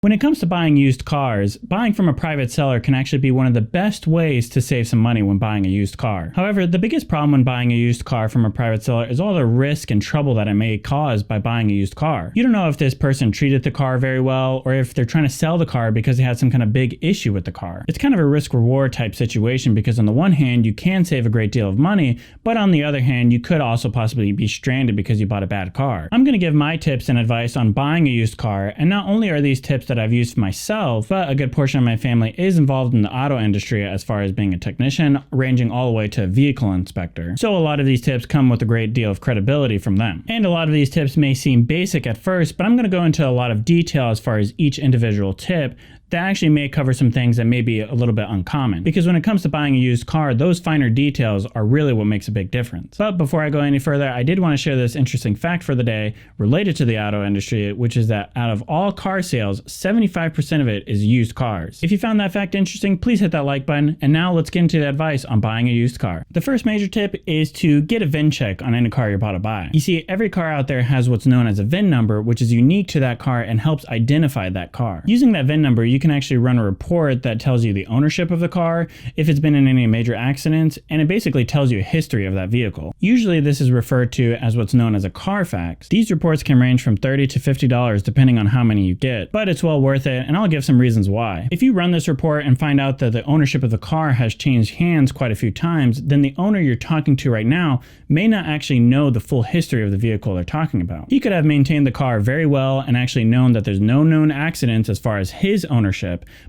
When it comes to buying used cars, buying from a private seller can actually be one of the best ways to save some money when buying a used car. However, the biggest problem when buying a used car from a private seller is all the risk and trouble that it may cause by buying a used car. You don't know if this person treated the car very well, or if they're trying to sell the car because they had some kind of big issue with the car. It's kind of a risk-reward type situation because on the one hand, you can save a great deal of money, but on the other hand, you could also possibly be stranded because you bought a bad car. I'm going to give my tips and advice on buying a used car, and not only are these tips that I've used myself, but a good portion of my family is involved in the auto industry as far as being a technician, ranging all the way to a vehicle inspector. So a lot of these tips come with a great deal of credibility from them. And a lot of these tips may seem basic at first, but I'm going to go into a lot of detail as far as each individual tip that actually may cover some things that may be a little bit uncommon. Because when it comes to buying a used car, those finer details are really what makes a big difference. But before I go any further, I did want to share this interesting fact for the day related to the auto industry, which is that out of all car sales, 75% of it is used cars. If you found that fact interesting, please hit that like button. And now let's get into the advice on buying a used car. The first major tip is to get a VIN check on any car you're about to buy. You see, every car out there has what's known as a VIN number, which is unique to that car and helps identify that car. Using that VIN number, you can actually run a report that tells you the ownership of the car, if it's been in any major accidents, and it basically tells you a history of that vehicle. Usually this is referred to as what's known as a Carfax. These reports can range from $30 to $50 depending on how many you get, but it's well worth it, and I'll give some reasons why. If you run this report and find out that the ownership of the car has changed hands quite a few times, then the owner you're talking to right now may not actually know the full history of the vehicle they're talking about. He could have maintained the car very well and actually known that there's no known accidents as far as his ownership,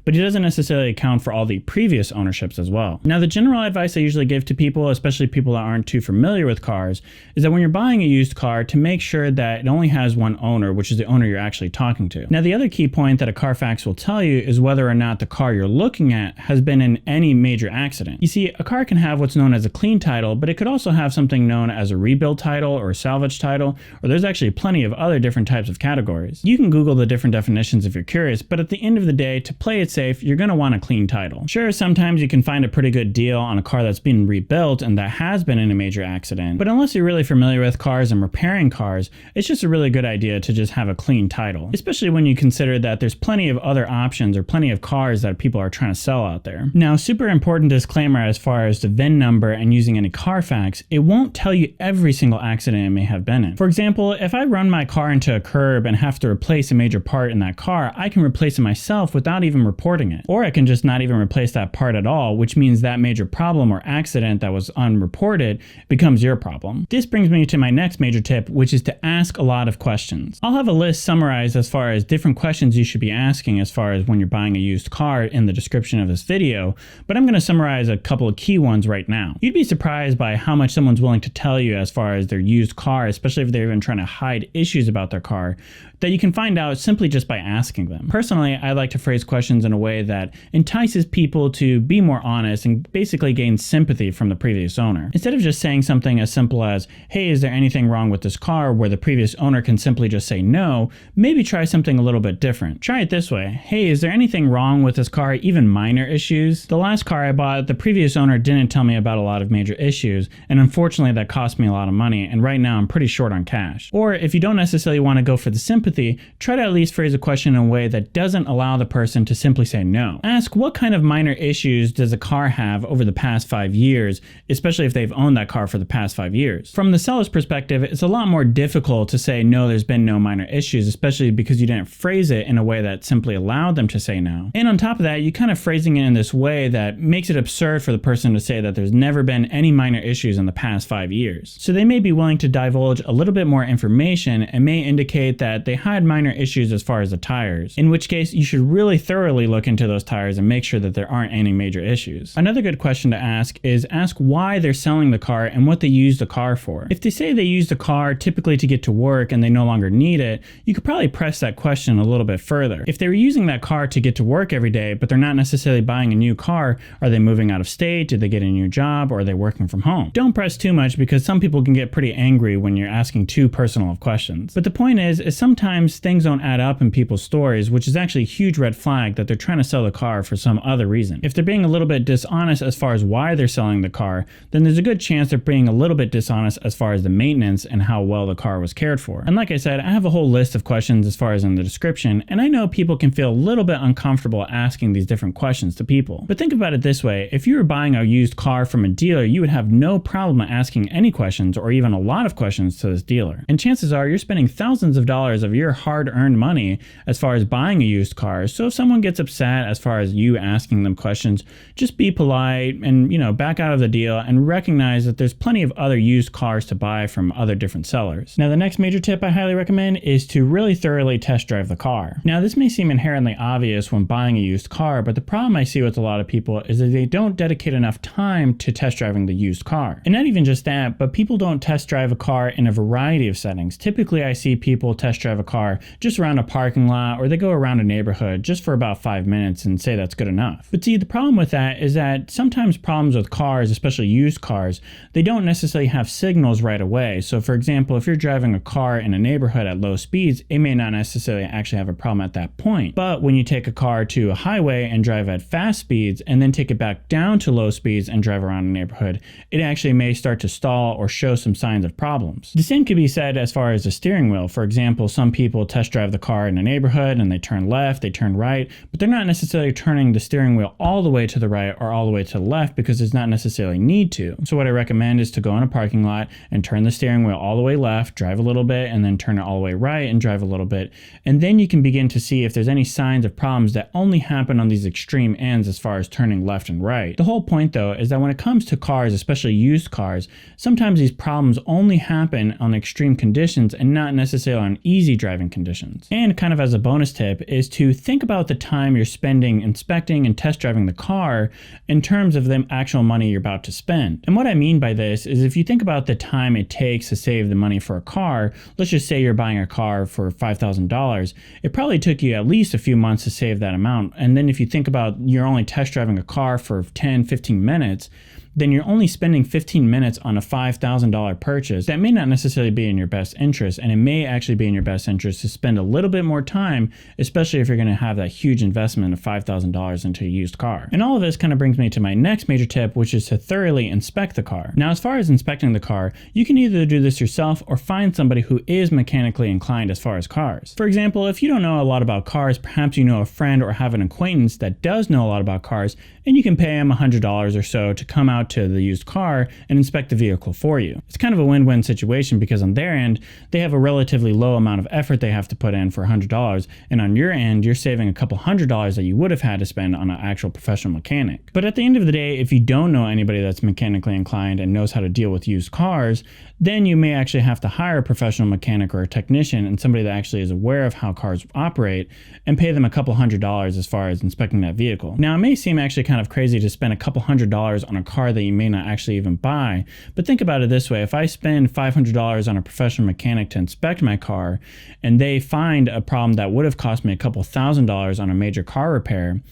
but he doesn't necessarily account for all the previous ownerships as well. Now, the general advice I usually give to people, especially people that aren't too familiar with cars, is that when you're buying a used car, to make sure that it only has one owner, which is the owner you're actually talking to. Now, the other key point that a Carfax will tell you is whether or not the car you're looking at has been in any major accident. You see, a car can have what's known as a clean title, but it could also have something known as a rebuild title or a salvage title, or there's actually plenty of other different types of categories. You can Google the different definitions if you're curious, but at the end of the day, to play it safe, you're going to want a clean title. Sure, sometimes you can find a pretty good deal on a car that's been rebuilt and that has been in a major accident, but unless you're really familiar with cars and repairing cars, it's just a really good idea to just have a clean title, especially when you consider that there's plenty of other options or plenty of cars that people are trying to sell out there. Now, super important disclaimer as far as the VIN number and using any Carfax, it won't tell you every single accident it may have been in. For example, if I run my car into a curb and have to replace a major part in that car, I can replace it myself without even reporting it. Or I can just not even replace that part at all, which means that major problem or accident that was unreported becomes your problem. This brings me to my next major tip, which is to ask a lot of questions. I'll have a list summarized as far as different questions you should be asking as far as when you're buying a used car in the description of this video, but I'm going to summarize a couple of key ones right now. You'd be surprised by how much someone's willing to tell you as far as their used car, especially if they're even trying to hide issues about their car, that you can find out simply just by asking them. Personally, I like to phrase questions in a way that entices people to be more honest and basically gain sympathy from the previous owner. Instead of just saying something as simple as, hey, is there anything wrong with this car, where the previous owner can simply just say no, maybe try something a little bit different. Try it this way. Hey, is there anything wrong with this car, even minor issues? The last car I bought, the previous owner didn't tell me about a lot of major issues, and unfortunately that cost me a lot of money, and right now I'm pretty short on cash. Or if you don't necessarily want to go for the sympathy, try to at least phrase a question in a way that doesn't allow the person to simply say no. Ask what kind of minor issues does a car have over the past 5 years, especially if they've owned that car for the past 5 years. From the seller's perspective, it's a lot more difficult to say no, there's been no minor issues, especially because you didn't phrase it in a way that simply allowed them to say no. And on top of that, you kind of phrasing it in this way that makes it absurd for the person to say that there's never been any minor issues in the past 5 years. So they may be willing to divulge a little bit more information and may indicate that they had minor issues as far as the tires, in which case you should really thoroughly look into those tires and make sure that there aren't any major issues. Another good question to ask is ask why they're selling the car and what they use the car for. If they say they use the car typically to get to work and they no longer need it, you could probably press that question a little bit further. If they were using that car to get to work every day, but they're not necessarily buying a new car, are they moving out of state? Did they get a new job? Or are they working from home? Don't press too much because some people can get pretty angry when you're asking too personal of questions. But the point is sometimes sometimes things don't add up in people's stories, which is actually a huge red flag that they're trying to sell the car for some other reason. If they're being a little bit dishonest as far as why they're selling the car, then there's a good chance they're being a little bit dishonest as far as the maintenance and how well the car was cared for. And like I said, I have a whole list of questions as far as in the description, and I know people can feel a little bit uncomfortable asking these different questions to people. But think about it this way, if you were buying a used car from a dealer, you would have no problem asking any questions or even a lot of questions to this dealer. And chances are you're spending thousands of dollars of your hard-earned money as far as buying a used car. So if someone gets upset as far as you asking them questions, just be polite and, back out of the deal and recognize that there's plenty of other used cars to buy from other different sellers. Now, the next major tip I highly recommend is to really thoroughly test drive the car. Now, this may seem inherently obvious when buying a used car, but the problem I see with a lot of people is that they don't dedicate enough time to test driving the used car. And not even just that, but people don't test drive a car in a variety of settings. Typically, I see people test drive a car just around a parking lot, or they go around a neighborhood just for about 5 minutes and say that's good enough. But see, the problem with that is that sometimes problems with cars, especially used cars, they don't necessarily have signals right away. So for example, if you're driving a car in a neighborhood at low speeds, it may not necessarily actually have a problem at that point. But when you take a car to a highway and drive at fast speeds and then take it back down to low speeds and drive around a neighborhood, it actually may start to stall or show some signs of problems. The same could be said as far as the steering wheel. For example, some people test drive the car in a neighborhood and they turn left, they turn right, but they're not necessarily turning the steering wheel all the way to the right or all the way to the left because there's not necessarily need to. So what I recommend is to go in a parking lot and turn the steering wheel all the way left, drive a little bit, and then turn it all the way right and drive a little bit. And then you can begin to see if there's any signs of problems that only happen on these extreme ends as far as turning left and right. The whole point though is that when it comes to cars, especially used cars, sometimes these problems only happen on extreme conditions and not necessarily on easy driving conditions. And kind of as a bonus tip is to think about the time you're spending inspecting and test driving the car in terms of the actual money you're about to spend. And what I mean by this is if you think about the time it takes to save the money for a car, let's just say you're buying a car for $5,000, it probably took you at least a few months to save that amount. And then if you think about you're only test driving a car for 10, 15 minutes, then you're only spending 15 minutes on a $5,000 purchase. That may not necessarily be in your best interest, and it may actually be in your best interest to spend a little bit more time, especially if you're going to have that huge investment of $5,000 into a used car. And all of this kind of brings me to my next major tip, which is to thoroughly inspect the car. Now, as far as inspecting the car, you can either do this yourself or find somebody who is mechanically inclined as far as cars. For example, if you don't know a lot about cars, perhaps you know a friend or have an acquaintance that does know a lot about cars, and you can pay him $100 or so to come out to the used car and inspect the vehicle for you. It's kind of a win-win situation because on their end, they have a relatively low amount of effort they have to put in for $100, and on your end, you're saving a couple $100 that you would have had to spend on an actual professional mechanic. But at the end of the day, if you don't know anybody that's mechanically inclined and knows how to deal with used cars, then you may actually have to hire a professional mechanic or a technician and somebody that actually is aware of how cars operate and pay them a couple $100 as far as inspecting that vehicle. Now, it may seem actually kind of crazy to spend a couple $100 on a car that you may not actually even buy, but think about it this way. If I spend $500 on a professional mechanic to inspect my car and they find a problem that would have cost me a couple $1,000s on a major car repair,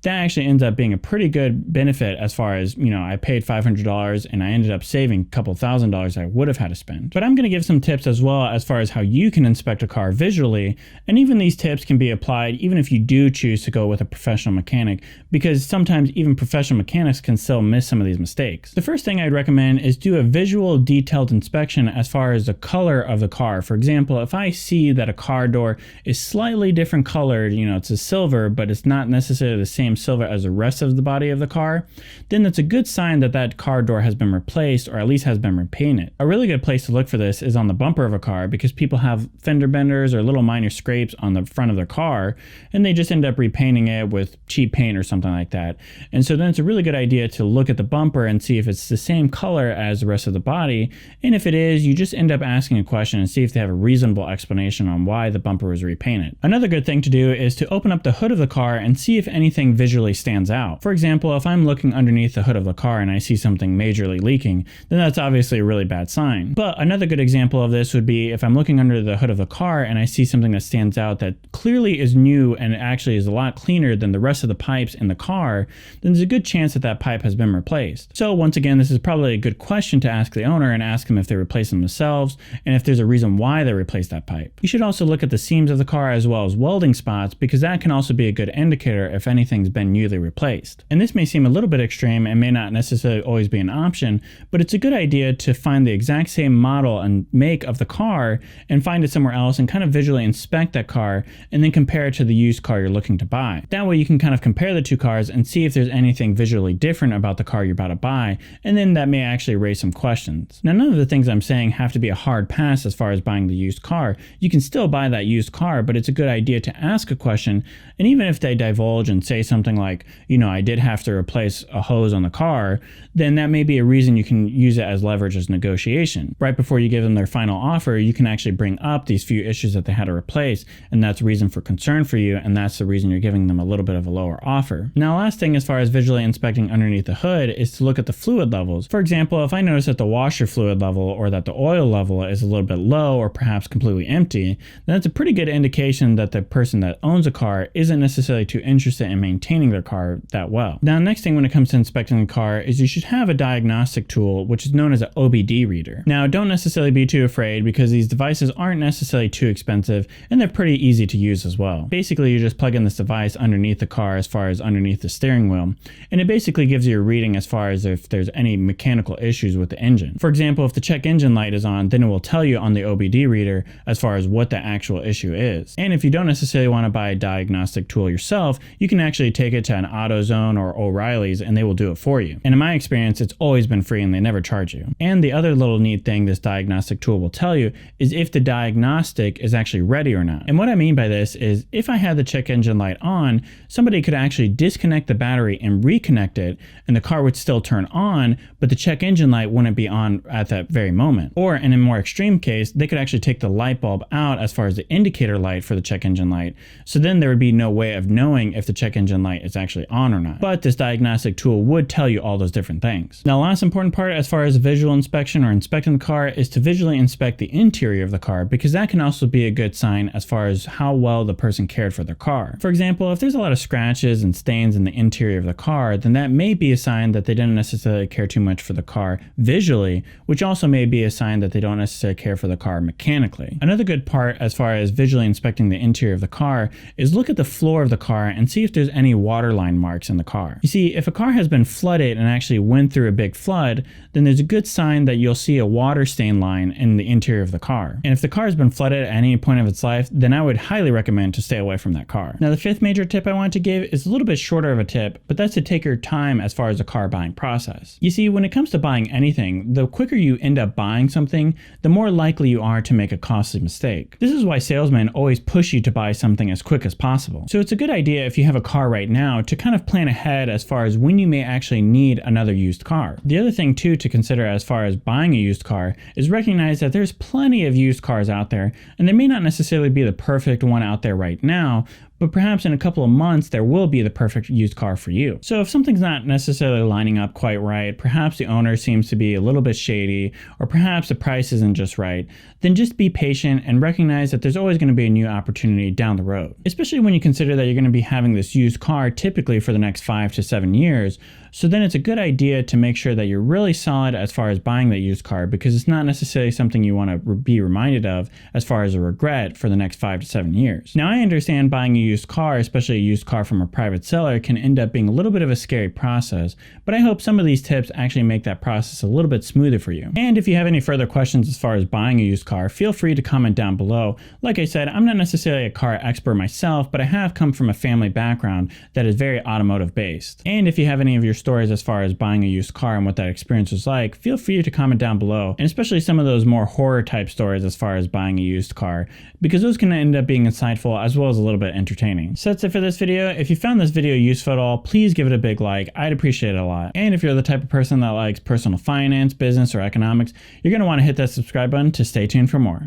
that actually ends up being a pretty good benefit as far as, I paid $500 and I ended up saving a couple $1,000s I would have had to spend. But I'm going to give some tips as well as far as how you can inspect a car visually, and even these tips can be applied even if you do choose to go with a professional mechanic, because sometimes even professional mechanics can still miss some of these mistakes. The first thing I'd recommend is do a visual detailed inspection as far as the color of the car. For example, if I see that a car door is slightly different colored, it's a silver, but it's not necessarily the same silver as the rest of the body of the car, then that's a good sign that that car door has been replaced or at least has been repainted. A really good place to look for this is on the bumper of a car, because people have fender benders or little minor scrapes on the front of their car and they just end up repainting it with cheap paint or something like that. And so then it's a really good idea to look at the bumper and see if it's the same color as the rest of the body, and if it is, you just end up asking a question and see if they have a reasonable explanation on why the bumper was repainted. Another good thing to do is to open up the hood of the car and see if anything visually stands out. For example, if I'm looking underneath the hood of the car and I see something majorly leaking, then that's obviously a really bad sign. But another good example of this would be if I'm looking under the hood of the car and I see something that stands out that clearly is new and actually is a lot cleaner than the rest of the pipes in the car, then there's a good chance that that pipe has been replaced. So once again, this is probably a good question to ask the owner and ask them if they replaced them themselves and if there's a reason why they replaced that pipe. You should also look at the seams of the car as well as welding spots, because that can also be a good indicator if anything's been newly replaced. And this may seem a little bit extreme and may not necessarily always be an option, but it's a good idea to find the exact same model and make of the car and find it somewhere else and kind of visually inspect that car and then compare it to the used car you're looking to buy. That way you can kind of compare the two cars and see if there's anything visually different about the car you're about to buy, and then that may actually raise some questions. Now, none of the things I'm saying have to be a hard pass as far as buying the used car. You can still buy that used car, but it's a good idea to ask a question, and even if they divulge and say something like, I did have to replace a hose on the car, then that may be a reason you can use it as leverage as negotiation. Right before you give them their final offer, you can actually bring up these few issues that they had to replace, and that's a reason for concern for you, and that's the reason you're giving them a little bit of a lower offer. Now, last thing as far as visually inspecting underneath the hood is to look at the fluid levels. For example, if I notice that the washer fluid level or that the oil level is a little bit low or perhaps completely empty, then that's a pretty good indication that the person that owns a car isn't necessarily too interested in maintaining their car that well. Now, next thing when it comes to inspecting the car is you should have a diagnostic tool, which is known as an OBD reader. Now, don't necessarily be too afraid because these devices aren't necessarily too expensive and they're pretty easy to use as well. Basically, you just plug in this device underneath the car as far as underneath the steering wheel, and it basically gives you a reading as far as if there's any mechanical issues with the engine. For example, if the check engine light is on, then it will tell you on the OBD reader as far as what the actual issue is. And if you don't necessarily want to buy a diagnostic tool yourself, you can actually take it to an AutoZone or O'Reilly's and they will do it for you. And in my experience, it's always been free and they never charge you. And the other little neat thing this diagnostic tool will tell you is if the diagnostic is actually ready or not. And what I mean by this is if I had the check engine light on, somebody could actually disconnect the battery and reconnect it and the car would still turn on, but the check engine light wouldn't be on at that very moment. Or in a more extreme case, they could actually take the light bulb out as far as the indicator light for the check engine light. So then there would be no way of knowing if the check engine light is actually on or not. But this diagnostic tool would tell you all those different things. Now, last important part as far as visual inspection or inspecting the car is to visually inspect the interior of the car, because that can also be a good sign as far as how well the person cared for their car. For example, if there's a lot of scratches and stains in the interior of the car, then that may be a sign that they didn't necessarily care too much for the car visually, which also may be a sign that they don't necessarily care for the car mechanically. Another good part as far as visually inspecting the interior of the car is look at the floor of the car and see if there's any waterline marks in the car. You see, if a car has been flooded and actually went through a big flood, then there's a good sign that you'll see a water stain line in the interior of the car. And if the car has been flooded at any point of its life, then I would highly recommend to stay away from that car. Now, the fifth major tip I want to give is a little bit shorter of a tip, but that's to take your time as far as the car buying process. You see, when it comes to buying anything, the quicker you end up buying something, the more likely you are to make a costly mistake. This is why salesmen always push you to buy something as quick as possible. So it's a good idea if you have a car right now to kind of plan ahead as far as when you may actually need another used car. The other thing too to consider as far as buying a used car is recognize that there's plenty of used cars out there, and there may not necessarily be the perfect one out there right now, but perhaps in a couple of months there will be the perfect used car for you. So if something's not necessarily lining up quite right, perhaps the owner seems to be a little bit shady, or perhaps the price isn't just right, then just be patient and recognize that there's always going to be a new opportunity down the road. Especially when you consider that you're going to be having this used car typically for the next 5 to 7 years. So then it's a good idea to make sure that you're really solid as far as buying that used car, because it's not necessarily something you want to be reminded of as far as a regret for the next 5 to 7 years. Now, I understand buying a used car, especially a used car from a private seller, can end up being a little bit of a scary process, but I hope some of these tips actually make that process a little bit smoother for you. And if you have any further questions as far as buying a used car, feel free to comment down below. Like I said, I'm not necessarily a car expert myself, but I have come from a family background that is very automotive based. And if you have any of your stories as far as buying a used car and what that experience was like, feel free to comment down below, and especially some of those more horror type stories as far as buying a used car, because those can end up being insightful as well as a little bit entertaining. So that's it for this video. If you found this video useful at all, please give it a big like. I'd appreciate it a lot. And if you're the type of person that likes personal finance, business, or economics, you're going to want to hit that subscribe button to stay tuned for more.